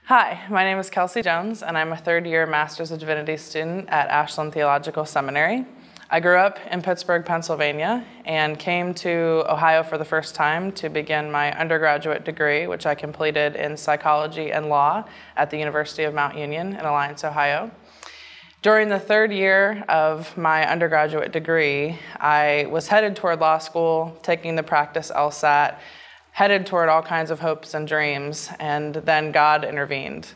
Hi, my name is Kelsey Jones, and I'm a third-year Master's of Divinity student at Ashland Theological Seminary. I grew up in Pittsburgh, Pennsylvania, and came to Ohio for the first time to begin my undergraduate degree, which I completed in psychology and law at the University of Mount Union in Alliance, Ohio. During the third year of my undergraduate degree, I was headed toward law school, taking the practice LSAT, headed toward all kinds of hopes and dreams, and then God intervened.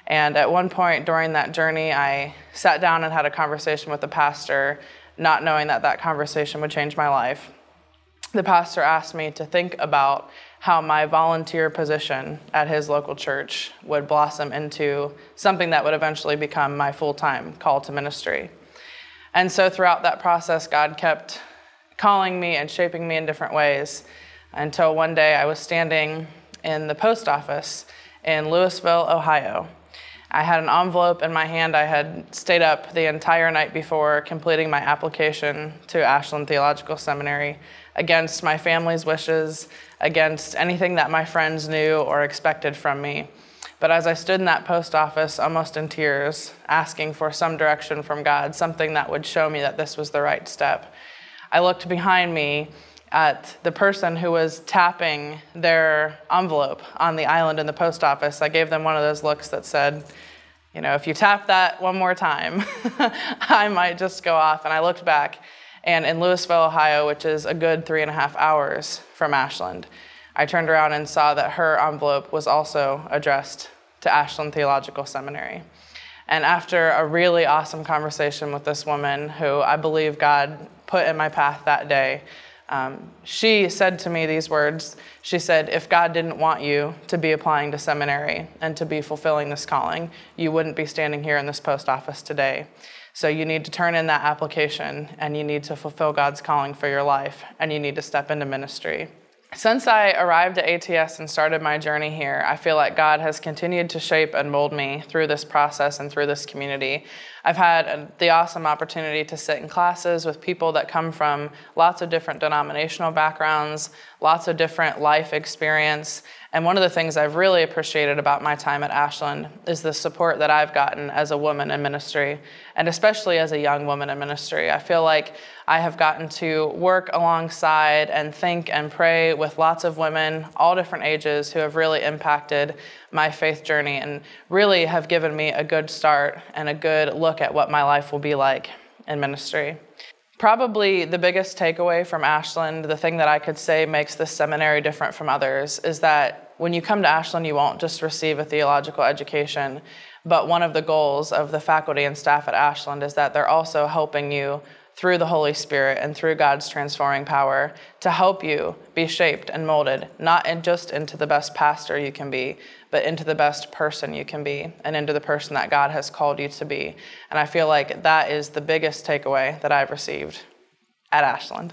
And at one point during that journey, I sat down and had a conversation with the pastor, not knowing that that conversation would change my life. The pastor asked me to think about how my volunteer position at his local church would blossom into something that would eventually become my full-time call to ministry. And so throughout that process, God kept calling me and shaping me in different ways, until one day I was standing in the post office in Louisville, Ohio. I had an envelope in my hand. I had stayed up the entire night before completing my application to Ashland Theological Seminary against my family's wishes, against anything that my friends knew or expected from me. But as I stood in that post office, almost in tears, asking for some direction from God, something that would show me that this was the right step, I looked behind me at the person who was tapping their envelope on the island in the post office. I gave them one of those looks that said, you know, if you tap that one more time, I might just go off. And I looked back, and in Louisville, Ohio, which is a good 3.5 hours from Ashland, I turned around and saw that her envelope was also addressed to Ashland Theological Seminary. And after a really awesome conversation with this woman who I believe God put in my path that day, she said to me these words. She said, if God didn't want you to be applying to seminary and to be fulfilling this calling, you wouldn't be standing here in this post office today. So you need to turn in that application, and you need to fulfill God's calling for your life, and you need to step into ministry. Since I arrived at ATS and started my journey here, I feel like God has continued to shape and mold me through this process and through this community. I've had the awesome opportunity to sit in classes with people that come from lots of different denominational backgrounds, lots of different life experience. And one of the things I've really appreciated about my time at Ashland is the support that I've gotten as a woman in ministry, and especially as a young woman in ministry. I feel like I have gotten to work alongside and think and pray with lots of women, all different ages, who have really impacted my faith journey and really have given me a good start and a good look at what my life will be like in ministry. Probably the biggest takeaway from Ashland, the thing that I could say makes this seminary different from others, is that when you come to Ashland, you won't just receive a theological education, but one of the goals of the faculty and staff at Ashland is that they're also helping you through the Holy Spirit and through God's transforming power to help you be shaped and molded, not just into the best pastor you can be, but into the best person you can be and into the person that God has called you to be. And I feel like that is the biggest takeaway that I've received at Ashland.